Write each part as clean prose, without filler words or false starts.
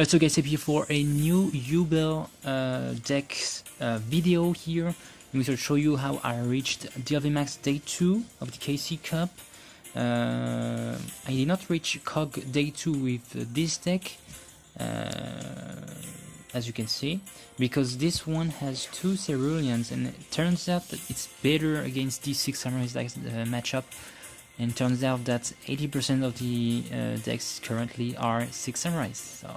So guys, I'm here for a new Yubel deck video here. I'm going to show you how I reached DLV Max Day 2 of the KC Cup. I did not reach COG Day 2 with this deck, as you can see, because this one has 2 Ceruleans, and it turns out that it's better against these 6 Samurais decks matchup. And turns out that 80% of the decks currently are 6 Samurais, so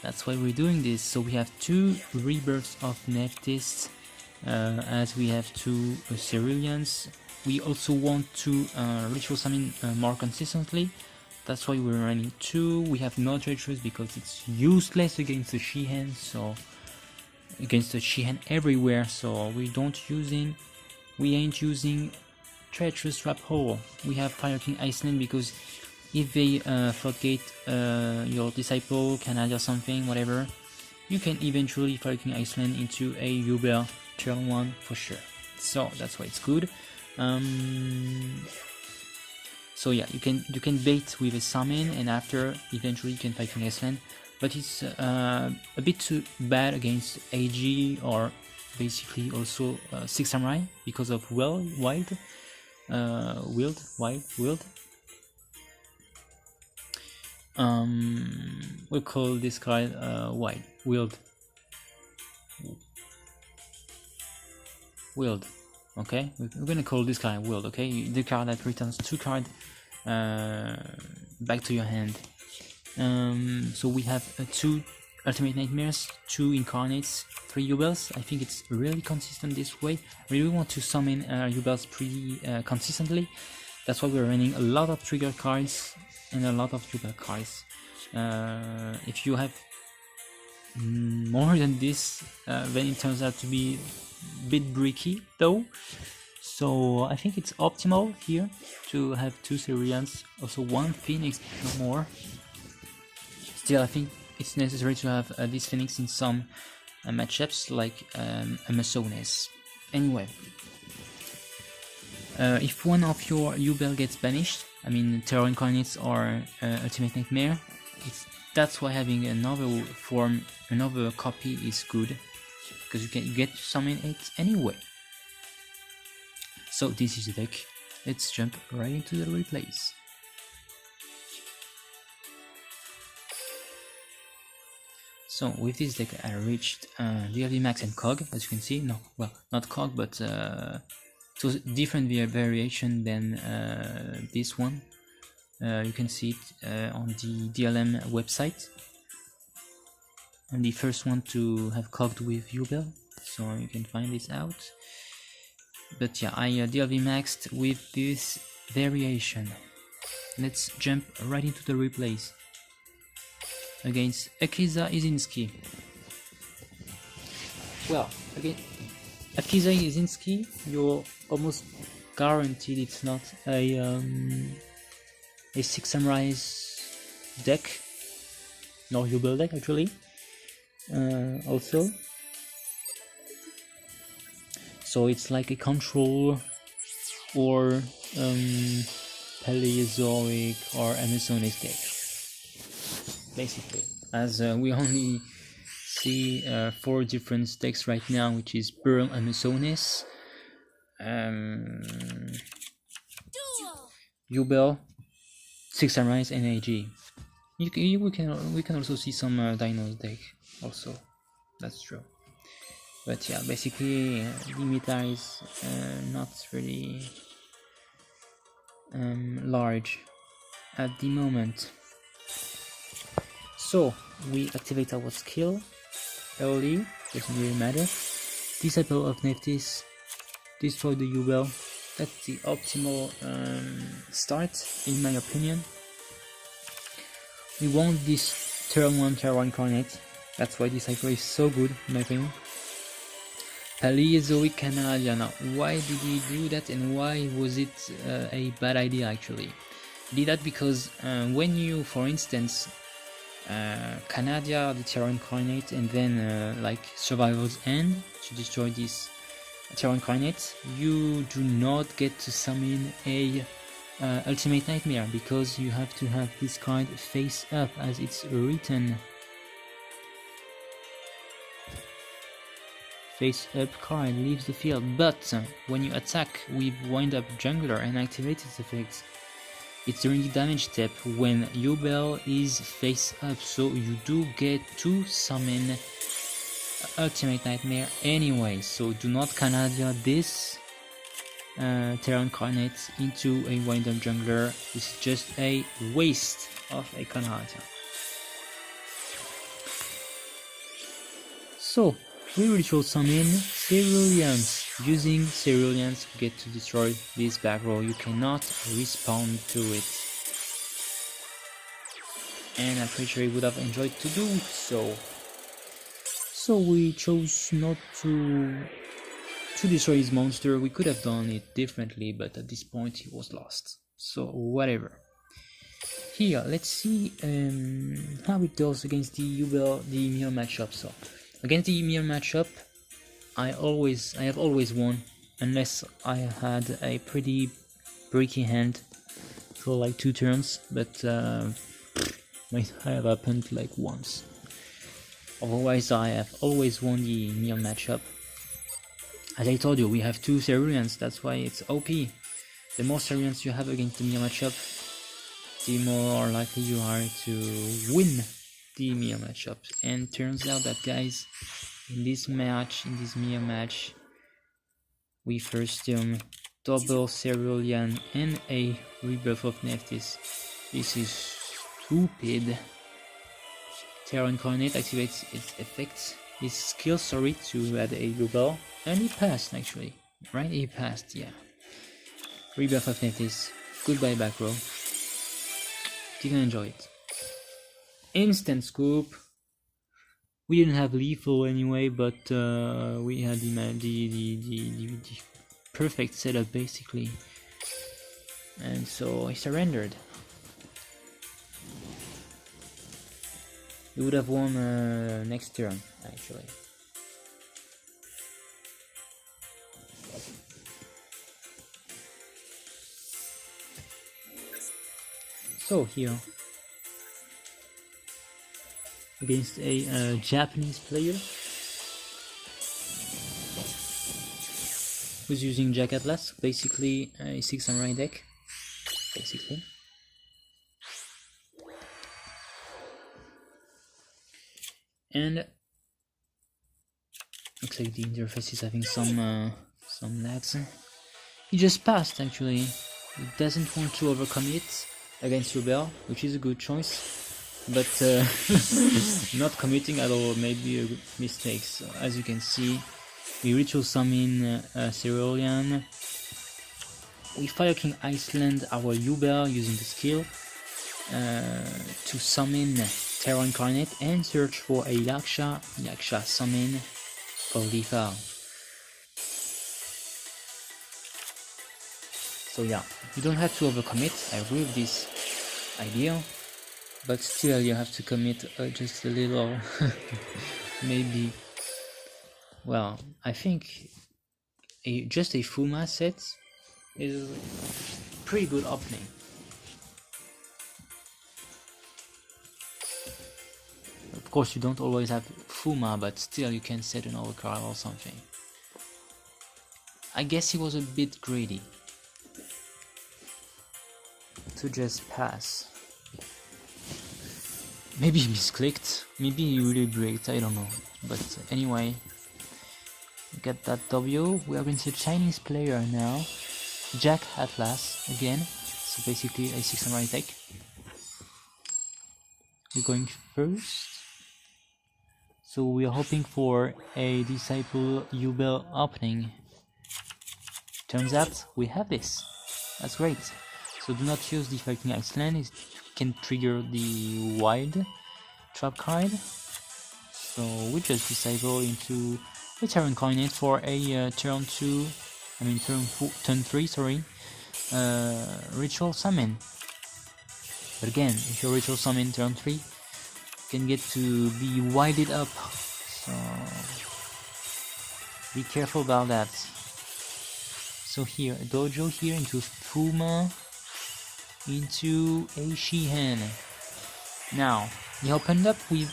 that's why we're doing this. So we have 2 rebirths of Nephthys, as we have 2 Ceruleans. We also want to ritual summon more consistently, that's why we're running 2. We have no treacherous because it's useless against the Shi En, so against the Shi En everywhere, so we ain't using treacherous trap hole. We have Fire King Iceland because if they floodgate your disciple, Canada or something, whatever, you can eventually Fire King Iceland into a Yubel turn 1 for sure. So that's why it's good. So yeah, you can bait with a summon, and after eventually you can Fire King Iceland, but it's a bit too bad against AG or basically also 6 Samurai because of Wield. We'll call this card Wield. Okay, we're gonna call this card Wield. Okay, the card that returns 2 cards back to your hand. So we have 2 Ultimate Nightmares, 2 Incarnates, 3 Yubels. I think it's really consistent this way. We really want to summon Yubels pretty consistently. That's why we're running a lot of trigger cards and a lot of Yubel cards. If you have more than this, then it turns out to be a bit bricky though. So I think it's optimal here to have 2 Ceruleans, also 1 Phoenix, no more. Still, I think it's necessary to have this Phoenix in some matchups like Amazones. Anyway, if one of your Yubel gets banished, I mean Terror Incarnates or Ultimate Nightmare, that's why having another copy is good, because you can get to summon it anyway. So this is the deck. Let's jump right into the replays. So with this deck I reached DLV Max and COG, as you can see. No, well, not COG, but it was different variation than this one. You can see it on the DLM website. I'm the first one to have COG'd with Yubel, so you can find this out. But yeah, I DLV maxed with this variation. Let's jump right into the replays against Akiza Izinski. Well, again, Akiza Izinski, you're almost guaranteed it's not a 6 Samurais deck, nor Yubel deck actually. Also, so it's like a control or Paleozoic or Amazones deck, basically, as we only see 4 different decks right now, which is Burn Amazones, Yubel, 6 Samurais, and AG. We can also see some Dinos deck also, that's true. But yeah, basically the meta is not really large at the moment. So we activate our skill early, doesn't really matter. Disciple of Nephthys, destroy the Yubel. That's the optimal start in my opinion. We want this turn 1 Terror Incarnate, that's why this cycle is so good in my opinion. Paleozoic Canada, now why did he do that and why was it a bad idea actually? He did that because when you, for instance, Canada the Terror Incarnate and then like Survival's End to destroy this Terror Incarnate, you do not get to summon a Ultimate Nightmare, because you have to have this card face up as it's written. Face up card leaves the field, but when you attack with Wind Up Jungler and activate its effects, it's during the damage step when Yubel is face up, so you do get to summon Ultimate Nightmare anyway, so do not Canadia this Terra Incarnate into a Wind Up Jungler. It's just a waste of a Canadia. So we ritual summon Ceruleans. Using Ceruleans, you get to destroy this back row. You cannot respawn to it. And I'm pretty sure he would have enjoyed to do so. So we chose not to destroy his monster. We could have done it differently, but at this point he was lost. So whatever. Here, let's see how it does against the Yubel, the mirror matchup. So against the mirror matchup, I have always won, unless I had a pretty breaky hand for like 2 turns, but might have happened like once. Otherwise, I have always won the mirror matchup. As I told you, we have 2 Ceruleans, that's why it's OP. The more Ceruleans you have against the mirror matchup, the more likely you are to win the mirror matchup. And turns out that, guys, in this mirror match, we first turn double Cerulean and a Rebirth of Nephthys. This is stupid. Terra Incarnate activates its effects, his skill, to add a Yubel, and he passed actually, right? He passed, yeah. Rebirth of Nephthys, goodbye back row. Didn't enjoy it. Instant scoop. We didn't have lethal anyway, but we had the perfect setup basically, and so I surrendered. We would have won next turn actually. So here, against a Japanese player who's using Jack Atlas, basically a 6 samurai deck, basically. And looks like the interface is having some lags. He just passed actually. He doesn't want to overcommit against Yubel, which is a good choice, but not committing at all may be a mistake. So as you can see, we ritual summon Cerulean. We Fire King Iceland our Yubel using the skill to summon Terra Incarnate and search for a Yaksha summon for lethal. So yeah, you don't have to overcommit. I agree with this idea, but still you have to commit just a little. Maybe. Well, I think just a Fuma set is a pretty good opening. Of course, you don't always have Fuma, but still you can set another card or something. I guess he was a bit greedy to just pass. Maybe he misclicked, maybe he really bricked, I don't know. But anyway, get that W. We are going to Chinese player now. Jack Atlas again. So basically a 6 samurai deck. We're going first. So we are hoping for a Disciple Yubel opening. Turns out we have this. That's great. So do not use the Fighting Iceland, it can trigger the Wild trap card. So we just disable into a Terra Incarnate for a turn 3, sorry, Ritual Summon. But again, if you Ritual Summon turn 3, you can get to be wilded up. So be careful about that. So here, a dojo here into Fuma. into a Shi En. Now, he opened up with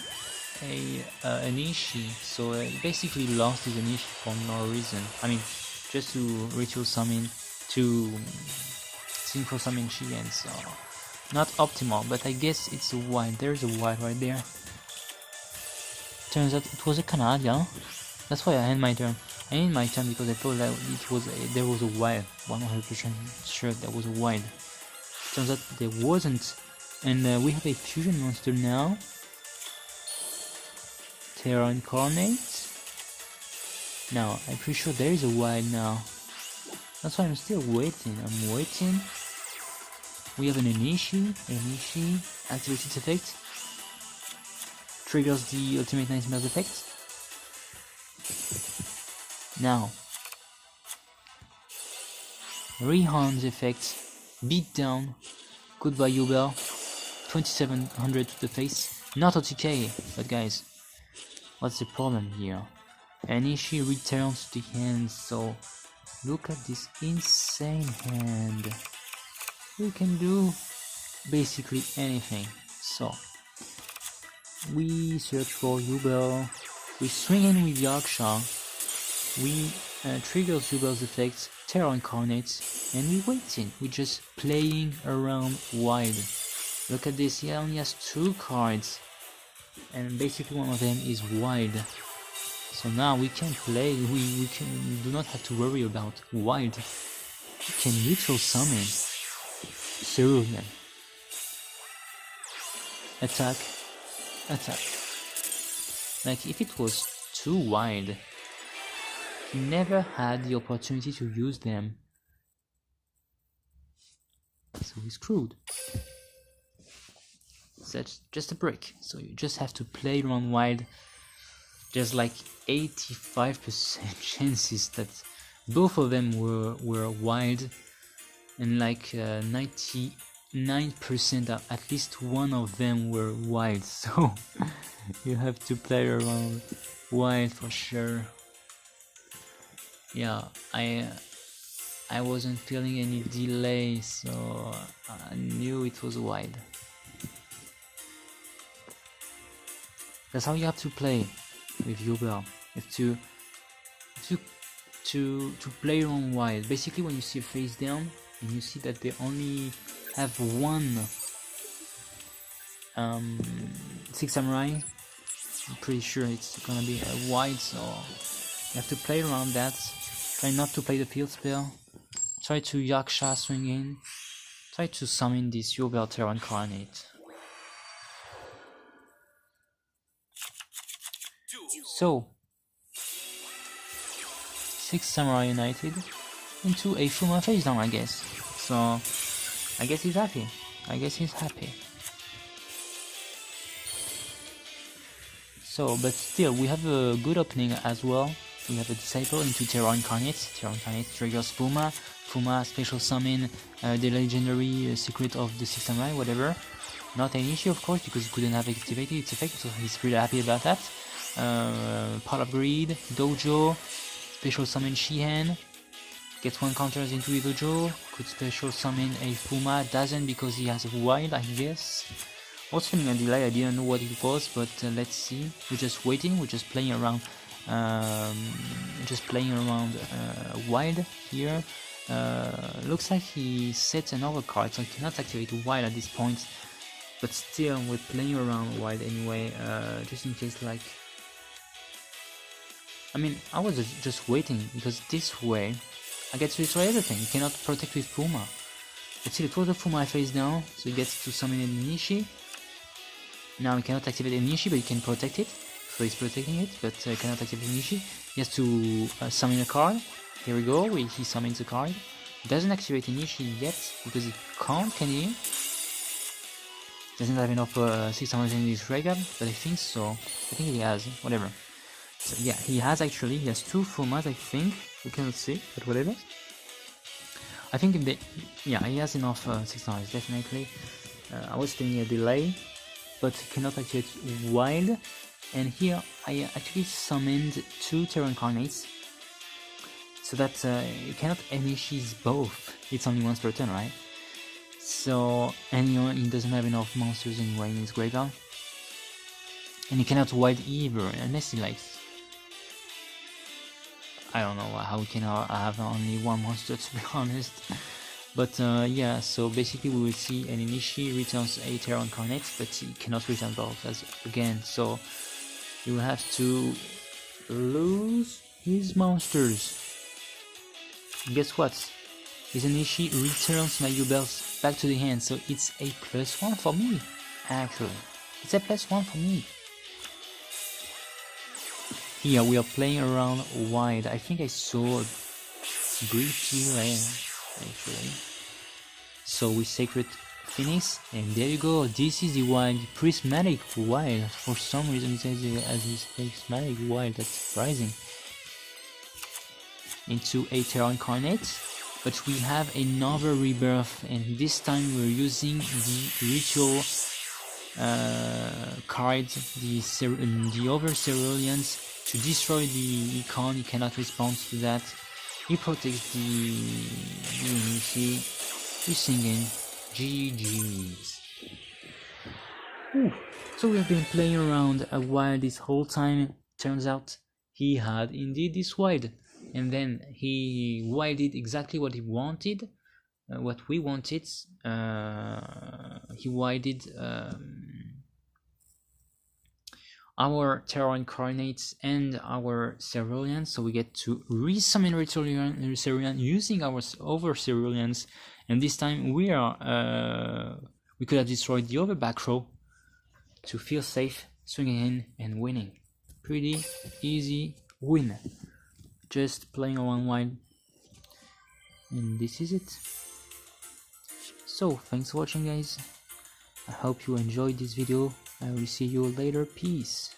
a Enishi, so he basically lost his Enishi for no reason. I mean, just to ritual summon, to synchro summon Shi En, so not optimal, but I guess it's a wild. There's a wild right there. Turns out it was a Canadian. That's why I end my turn. I end my turn because I thought that there was a wild. 100% sure there was a wild. Turns out there wasn't. And we have a fusion monster now. Terra Incarnate. Now, I'm pretty sure there is a wild now. That's why I'm still waiting. I'm waiting. We have an Enishi. Enishi activates its effect. Triggers the ultimate nightmares effect. Now, Rihan's effect. Beat down. Goodbye Yubel. 2700 to the face. Not OTK, but guys, what's the problem here? Enishi returns to the hand, so look at this insane hand. We can do basically anything. So we search for Yubel, we swing in with Yaksha, we trigger Yubel's effects, Terra Incarnates, and we waiting. We're just playing around wide. Look at this, he only has 2 cards, and basically one of them is wild. So now we can play, we do not have to worry about wild. We can neutral summon Cerulean. Attack, attack. Like if it was too wide, he never had the opportunity to use them. So he's screwed. That's just a brick, so you just have to play around wild. There's like 85% chances that both of them were wild, and like 99% that at least one of them were wild. So you have to play around wild for sure. Yeah, I wasn't feeling any delay, so I knew it was wild. That's how you have to play with Yubel. You have to play around wild. Basically, when you see a face down and you see that they only have one 6 samurai, I'm pretty sure it's gonna be a wide. So you have to play around that. Try not to play the field spell. Try to Yaksha swing in. Try to summon this Yubel Terra Incarnate. So, 6 Samurai United into a Fuma face down, I guess. So, I guess he's happy. So, but still, we have a good opening as well. We have a Disciple into Terra Incarnate. Terra Incarnate triggers Fuma. Fuma special summon the legendary secret of the 6 Samurai, whatever. Not an issue, of course, because he couldn't have activated its effect, so he's really happy about that. Part of Greed, Dojo, special summon Shi En, gets 1 counters into the Dojo, could special summon a Fuma, doesn't because he has a wild, I guess. I was feeling a delay, I didn't know what it was, but let's see. We're just waiting, we're just playing around wild here. Looks like he sets another card, so he cannot activate wild at this point, but still we're playing around wild anyway, just in case. Like, I mean, I was just waiting, because this way I get to destroy everything. He cannot protect with Fuma. Let's see, it was a Fuma face down, so he gets to summon an Enishi. Now he cannot activate Enishi, but he can protect it. So he's protecting it, but cannot activate Enishi. He has to summon a card. Here we go, he summons a card. Doesn't activate Enishi yet, because he can't, can he? Doesn't have enough 6 summons in his graveyard, but I think so. I think he has, whatever. So yeah, he has 2 Fumas, I think. We cannot see, but whatever. I think he has enough 6 summons, definitely. I was thinking a delay, but cannot activate Wild. And here I actually summoned 2 Terra Incarnates, so that you cannot Enishi both. It's only once per turn, right? So, and you know, he doesn't have enough monsters anyway in his graveyard. And he cannot wild either, unless he likes... I don't know how we can have only one monster, to be honest. But yeah, so basically we will see an Enishi returns a Terra Incarnate, but he cannot return both again, so you will have to lose his monsters. And guess what? His Enishi returns my Yubels back to the hand, so it's a +1 for me, actually. It's a +1 for me. Here we are playing around Wild. I think I saw a brief delay, actually. So we Sacred Phoenix, and there you go. This is the Wild, Prismatic Wild. For some reason it says it as his Prismatic Wild, that's surprising. Into a Terra Incarnate, but we have another rebirth, and this time we're using the Ritual card, the other Ceruleans, to destroy the icon. He cannot respond to that. He protects the Enishi. We're singing GG's. So we have been playing around a Wild this whole time. Turns out he had indeed this Wild, and then he wilded exactly what he wanted, what we wanted. He wilded our Terra Incarnates and our Ceruleans, so we get to resummon Cerulean using our other Ceruleans, and this time we could have destroyed the other back row to feel safe, swinging in and winning. Pretty easy win. Just playing around Wild, and this is it. So thanks for watching, guys. I hope you enjoyed this video. I will see you later. Peace.